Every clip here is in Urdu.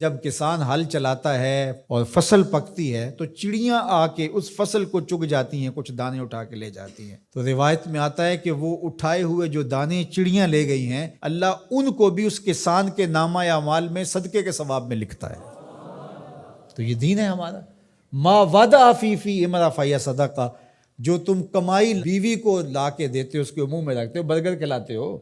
جب کسان ہل چلاتا ہے اور فصل پکتی ہے تو چڑیاں آ کے اس فصل کو چگ جاتی ہیں، کچھ دانے اٹھا کے لے جاتی ہیں۔ تو روایت میں آتا ہے کہ وہ اٹھائے ہوئے جو دانے چڑیاں لے گئی ہیں، اللہ ان کو بھی اس کسان کے نامہ اعمال میں صدقے کے ثواب میں لکھتا ہے۔ تو یہ دین ہے ہمارا۔ ما وضع فی امرأ فہی صدقہ، جو تم کمائی بیوی کو لا کے دیتے ہو، اس کے منہ میں رکھتے ہو، برگر کھلاتے ہو،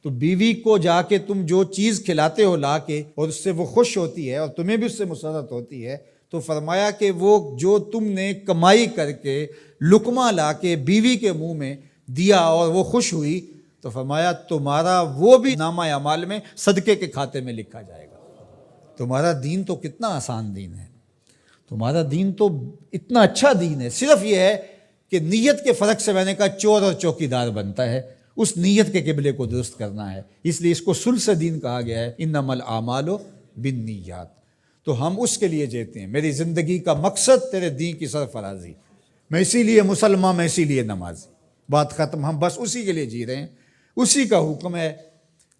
تو بیوی کو جا کے تم جو چیز کھلاتے ہو لا کے، اور اس سے وہ خوش ہوتی ہے اور تمہیں بھی اس سے مسرت ہوتی ہے، تو فرمایا کہ وہ جو تم نے کمائی کر کے لقمہ لا کے بیوی کے منہ میں دیا اور وہ خوش ہوئی، تو فرمایا تمہارا وہ بھی نامہ اعمال میں صدقے کے کھاتے میں لکھا جائے گا۔ تمہارا دین تو کتنا آسان دین ہے، تمہارا دین تو اتنا اچھا دین ہے۔ صرف یہ ہے کہ نیت کے فرق سے میں نے کہا چور اور چوکیدار بنتا ہے، اس نیت کے قبلے کو درست کرنا ہے، اس لیے اس کو ثلث دین کہا گیا ہے، انما الاعمال بالنیات۔ تو ہم اس کے لیے جیتے ہیں، میری زندگی کا مقصد تیرے دین کی سرفرازی، میں اسی لیے مسلمان، میں اسی لیے نمازی، بات ختم۔ ہم بس اسی کے لیے جی رہے ہیں، اسی کا حکم ہے۔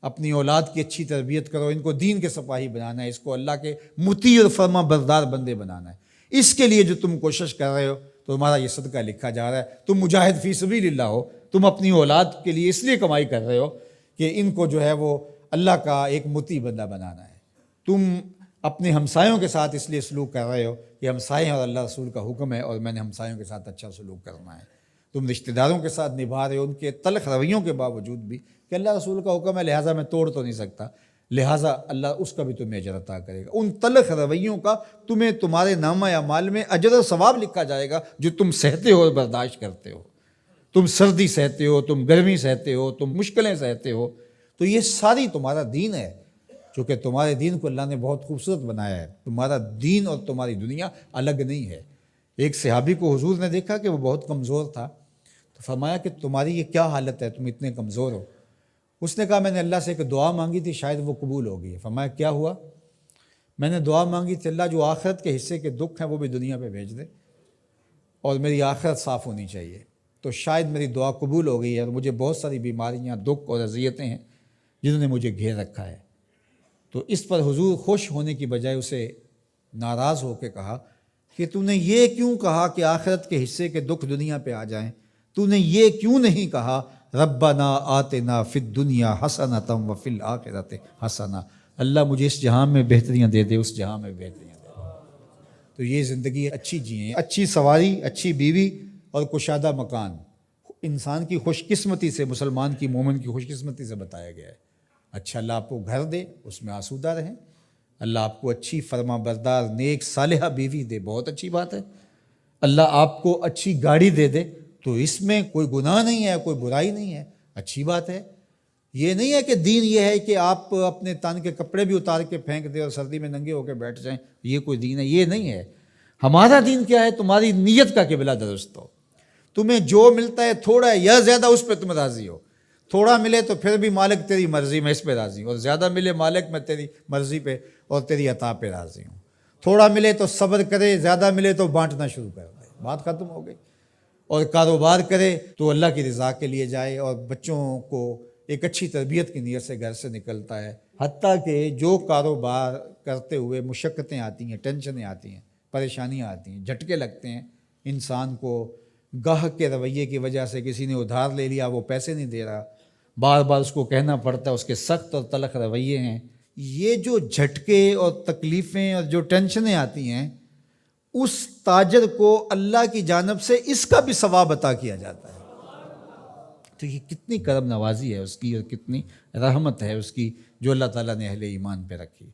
اپنی اولاد کی اچھی تربیت کرو، ان کو دین کے سپاہی بنانا ہے، اس کو اللہ کے مطیع اور فرما بردار بندے بنانا ہے۔ اس کے لیے جو تم کوشش کر رہے ہو تو تمہارا یہ صدقہ لکھا جا رہا ہے۔ تم مجاہد فی سبیل اللہ ہو، تم اپنی اولاد کے لیے اس لیے کمائی کر رہے ہو کہ ان کو جو ہے وہ اللہ کا ایک مطیع بندہ بنانا ہے۔ تم اپنے ہمسایوں کے ساتھ اس لیے سلوک کر رہے ہو کہ ہمسائے اور اللہ رسول کا حکم ہے اور میں نے ہمسایوں کے ساتھ اچھا سلوک کرنا ہے۔ تم رشتہ داروں کے ساتھ نبھا رہے ہو ان کے تلخ رویوں کے باوجود بھی کہ اللہ رسول کا حکم ہے، لہٰذا میں توڑ تو نہیں سکتا، لہٰذا اللہ اس کا بھی تمہیں اجر عطا کرے گا۔ ان تلخ رویوں کا تمہیں تمہارے نامہ اعمال میں اجر و ثواب لکھا جائے گا جو تم سہتے ہو اور برداشت کرتے ہو۔ تم سردی سہتے ہو، تم گرمی سہتے ہو، تم مشکلیں سہتے ہو، تو یہ ساری تمہارا دین ہے۔ چونکہ تمہارے دین کو اللہ نے بہت خوبصورت بنایا ہے، تمہارا دین اور تمہاری دنیا الگ نہیں ہے۔ ایک صحابی کو حضور نے دیکھا کہ وہ بہت کمزور تھا، تو فرمایا کہ تمہاری یہ کیا حالت ہے، تم اتنے کمزور ہو؟ اس نے کہا میں نے اللہ سے ایک دعا مانگی تھی، شاید وہ قبول ہو گئی۔ فرمایا کیا ہوا؟ میں نے دعا مانگی تھی اللہ جو آخرت کے حصے کے دکھ ہیں وہ بھی دنیا پہ بھیج دے اور میری آخرت صاف ہونی چاہیے، تو شاید میری دعا قبول ہو گئی ہے، اور مجھے بہت ساری بیماریاں، دکھ اور اذیتیں ہیں جنہوں نے مجھے گھیر رکھا ہے۔ تو اس پر حضور خوش ہونے کی بجائے اسے ناراض ہو کے کہا کہ تو نے یہ کیوں کہا کہ آخرت کے حصے کے دکھ دنیا پہ آ جائیں؟ تو نے یہ کیوں نہیں کہا ربنا آتنا فی الدنیا حسنۃ وفی الآخرۃ حسنہ، اللہ مجھے اس جہان میں بہتریاں دے دے، اس جہان میں بہتریاں دے دے۔ تو یہ زندگی اچھی جئیں، اچھی سواری، اچھی بیوی اور کشادہ مکان، انسان کی خوش قسمتی سے، مسلمان کی، مومن کی خوش قسمتی سے بتایا گیا ہے۔ اچھا اللہ آپ کو گھر دے، اس میں آسودہ رہیں، اللہ آپ کو اچھی فرما بردار نیک صالحہ بیوی دے، بہت اچھی بات ہے۔ اللہ آپ کو اچھی گاڑی دے دے تو اس میں کوئی گناہ نہیں ہے، کوئی برائی نہیں ہے، اچھی بات ہے۔ یہ نہیں ہے کہ دین یہ ہے کہ آپ اپنے تن کے کپڑے بھی اتار کے پھینک دیں اور سردی میں ننگے ہو کے بیٹھ جائیں، یہ کوئی دین ہے؟ یہ نہیں ہے۔ ہمارا دین کیا ہے؟ تمہاری نیت کا قبلہ درست ہو، تمہیں جو ملتا ہے تھوڑا ہے یا زیادہ اس پہ تم راضی ہو۔ تھوڑا ملے تو پھر بھی مالک تیری مرضی میں اس پہ راضی ہوں، اور زیادہ ملے مالک میں تیری مرضی پہ اور تیری عطا پہ راضی ہوں۔ تھوڑا ملے تو صبر کرے، زیادہ ملے تو بانٹنا شروع کر دے، بات ختم ہو گئی۔ اور کاروبار کرے تو اللہ کی رضا کے لیے جائے، اور بچوں کو ایک اچھی تربیت کی نیت سے گھر سے نکلتا ہے۔ حتیٰ کہ جو کاروبار کرتے ہوئے مشقتیں آتی ہیں، ٹینشنیں آتی ہیں، پریشانیاں آتی ہیں، جھٹکے لگتے ہیں، انسان کو گاہک کے رویے کی وجہ سے کسی نے ادھار لے لیا، وہ پیسے نہیں دے رہا، بار بار اس کو کہنا پڑتا ہے، اس کے سخت اور تلخ رویے ہیں، یہ جو جھٹکے اور تکلیفیں اور جو ٹینشنیں آتی ہیں، اس تاجر کو اللہ کی جانب سے اس کا بھی ثواب عطا کیا جاتا ہے۔ تو یہ کتنی کرم نوازی ہے اس کی، اور کتنی رحمت ہے اس کی جو اللہ تعالیٰ نے اہل ایمان پہ رکھی۔